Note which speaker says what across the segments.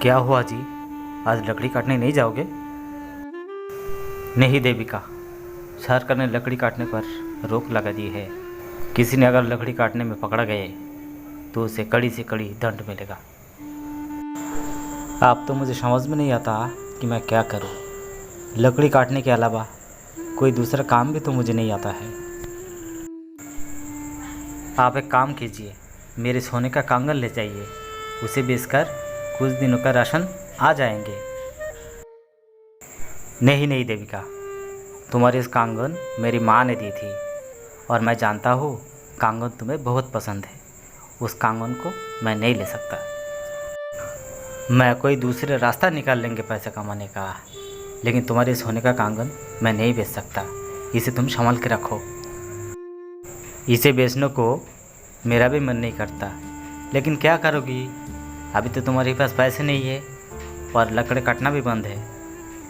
Speaker 1: क्या हुआ जी? आज लकड़ी काटने नहीं जाओगे? नहीं देविका, सरकार ने लकड़ी काटने पर रोक लगा दी है। किसी ने अगर लकड़ी काटने में पकड़ा गए तो उसे कड़ी से कड़ी दंड मिलेगा। अब तो मुझे समझ में नहीं आता कि मैं क्या करूं। लकड़ी काटने के अलावा कोई दूसरा काम भी तो मुझे नहीं आता है। आप एक काम कीजिए, मेरे सोने का कंगन ले जाइए, उसे बेचकर कुछ दिनों का राशन आ जाएंगे। नहीं नहीं देविका, तुम्हारी इस कंगन मेरी माँ ने दी थी और मैं जानता हूँ कंगन तुम्हें बहुत पसंद है। उस कंगन को मैं नहीं ले सकता। मैं कोई दूसरे रास्ता निकाल लेंगे पैसे कमाने का, लेकिन तुम्हारे सोने का कंगन मैं नहीं बेच सकता। इसे तुम संभाल के रखो। इसे बेचने को मेरा भी मन नहीं करता, लेकिन क्या करोगी? अभी तो तुम्हारे पास पैसे नहीं है और लकड़ी काटना भी बंद है,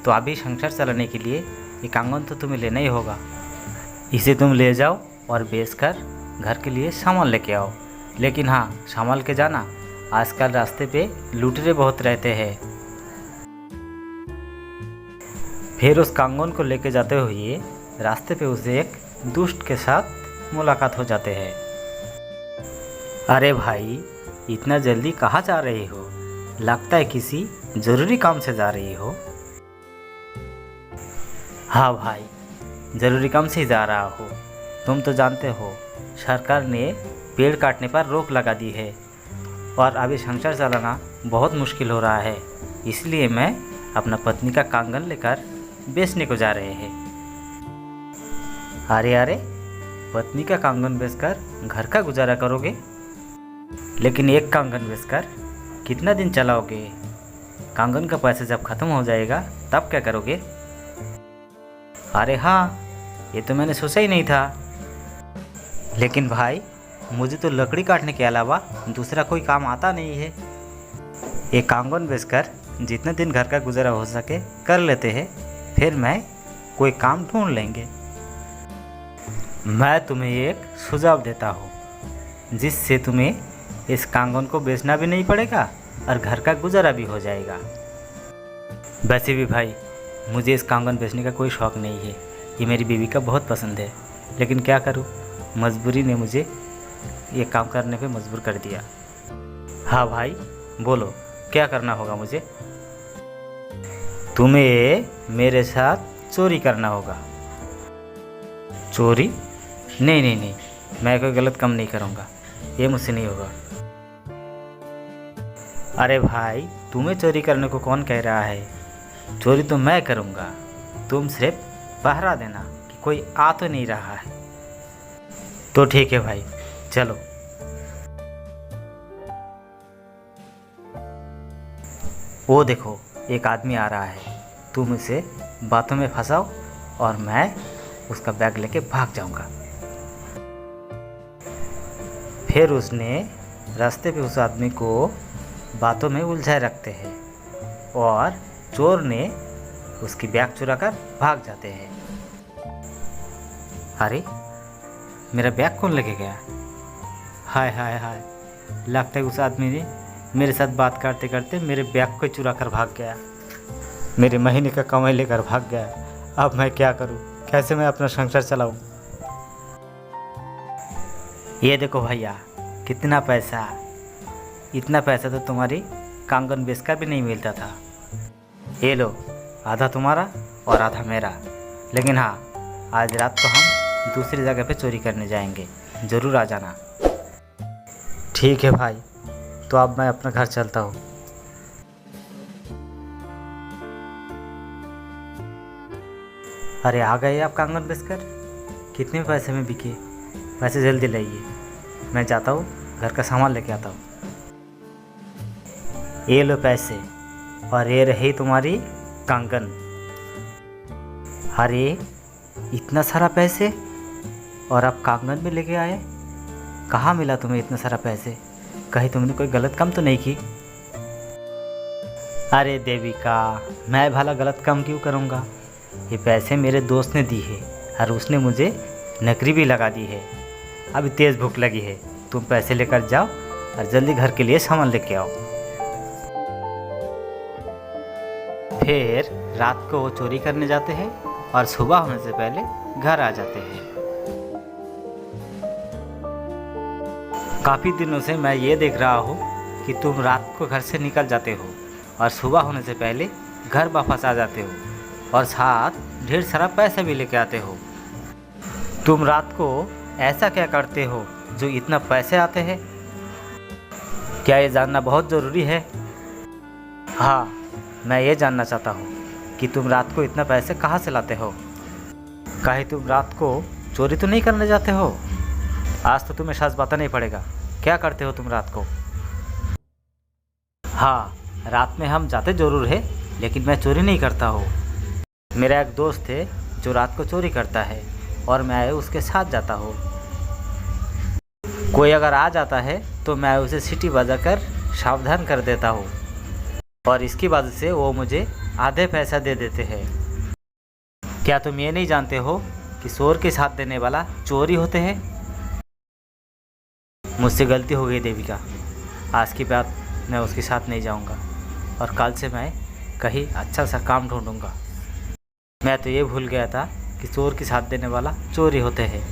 Speaker 1: तो अभी संसार चलाने के लिए ये कंगन तो तुम्हें लेना ही होगा। इसे तुम ले जाओ और बेचकर घर के लिए सामान लेके आओ। लेकिन हाँ, संभाल के जाना, आजकल रास्ते पे लुटेरे बहुत रहते हैं। फिर उस कंगन को लेके जाते हुए रास्ते पे उसे एक दुष्ट के साथ मुलाकात हो जाते हैं। अरे भाई, इतना जल्दी कहाँ जा रही हो? लगता है किसी ज़रूरी काम से जा रही हो। हाँ भाई, ज़रूरी काम से ही जा रहा हो। तुम तो जानते हो सरकार ने पेड़ काटने पर रोक लगा दी है और अभी संसार चलाना बहुत मुश्किल हो रहा है। इसलिए मैं अपना पत्नी का कंगन लेकर बेचने को जा रहे हैं। अरे अरे, पत्नी का कंगन बेचकर घर का गुजारा करोगे? लेकिन एक कंगन बेचकर कितना दिन चलाओगे? कंगन का पैसा जब ख़त्म हो जाएगा तब क्या करोगे? अरे हाँ, ये तो मैंने सोचा ही नहीं था। लेकिन भाई, मुझे तो लकड़ी काटने के अलावा दूसरा कोई काम आता नहीं है। एक कंगन बेचकर जितने दिन घर का गुजारा हो सके कर लेते हैं, फिर मैं कोई काम ढूंढ लेंगे। मैं तुम्हें एक सुझाव देता हूँ, जिससे तुम्हें इस कंगन को बेचना भी नहीं पड़ेगा और घर का गुजारा भी हो जाएगा। वैसे भी भाई, मुझे इस कंगन बेचने का कोई शौक़ नहीं है। ये मेरी बीवी का बहुत पसंद है, लेकिन क्या करूँ, मजबूरी ने मुझे ये काम करने पे मजबूर कर दिया। हाँ भाई, बोलो क्या करना होगा मुझे? तुम्हें मेरे साथ चोरी करना होगा। चोरी? नहीं नहीं नहीं, मैं कोई गलत काम नहीं करूँगा, ये मुझसे नहीं होगा। अरे भाई, तुम्हें चोरी करने को कौन कह रहा है? चोरी तो मैं करूँगा, तुम सिर्फ पहरा देना कि कोई आ तो नहीं रहा है। तो ठीक है भाई, चलो। वो देखो, एक आदमी आ रहा है। तुम उसे बातों में फंसाओ और मैं उसका बैग लेके भाग जाऊंगा। फिर उसने रास्ते पे उस आदमी को बातों में उलझाए रखते हैं और चोर ने उसकी बैग चुरा कर भाग जाते हैं। अरे, मेरा बैग कौन लेके गया? हाय हाय हाय, लगता है उस आदमी ने मेरे साथ बात करते करते मेरे बैग को चुरा कर भाग गया। मेरे महीने का कमाई लेकर भाग गया। अब मैं क्या करूं? कैसे मैं अपना संसार चलाऊं? ये देखो भैया, कितना पैसा। इतना पैसा तो तुम्हारी कंगन बेचकर भी नहीं मिलता था। ये लो, आधा तुम्हारा और आधा मेरा। लेकिन हाँ, आज रात को हम दूसरी जगह पे चोरी करने जाएंगे, ज़रूर आ जाना। ठीक है भाई, तो अब मैं अपना घर चलता हूँ। अरे आ गए आप कंगन बेचकर? कितने पैसे में बिके? पैसे जल्दी लाइए, मैं जाता हूँ घर का सामान लेके आता हूँ। ये लो पैसे, और ये रही तुम्हारी कंगन। अरे, इतना सारा पैसे और आप कंगन भी लेके आए? कहाँ मिला तुम्हें इतना सारा पैसे? कहीं तुमने कोई गलत काम तो नहीं की? अरे देविका, मैं भला गलत काम क्यों करूँगा? ये पैसे मेरे दोस्त ने दी है और उसने मुझे नौकरी भी लगा दी है। अभी तेज़ भूख लगी है, तुम पैसे लेकर जाओ और जल्दी घर के लिए सामान लेके आओ। फिर रात को वो चोरी करने जाते हैं और सुबह होने से पहले घर आ जाते हैं। काफ़ी दिनों से मैं ये देख रहा हूँ कि तुम रात को घर से निकल जाते हो और सुबह होने से पहले घर वापस आ जाते हो और साथ ढेर सारा पैसा भी लेके आते हो। तुम रात को ऐसा क्या करते हो जो इतना पैसे आते हैं? क्या ये जानना बहुत ज़रूरी है? हाँ, मैं ये जानना चाहता हूँ कि तुम रात को इतना पैसे कहाँ से लाते हो? कहीं तुम रात को चोरी तो नहीं करने जाते हो? आज तो तुम्हें सच बताना ही पड़ेगा, क्या करते हो तुम रात को? हाँ, रात में हम जाते ज़रूर है, लेकिन मैं चोरी नहीं करता हूँ। मेरा एक दोस्त है जो रात को चोरी करता है और मैं उसके साथ जाता हूँ। कोई अगर आ जाता है तो मैं उसे सीटी बजाकर सावधान कर देता हूँ और इसकी वजह से वो मुझे आधे पैसा दे देते हैं। क्या तुम ये नहीं जानते हो कि चोर के साथ देने वाला चोर ही होते हैं? मुझसे गलती हो गई देविका, आज की बात मैं उसके साथ नहीं जाऊंगा और कल से मैं कहीं अच्छा सा काम ढूंढूंगा। मैं तो ये भूल गया था कि चोर के साथ देने वाला चोर ही होते हैं।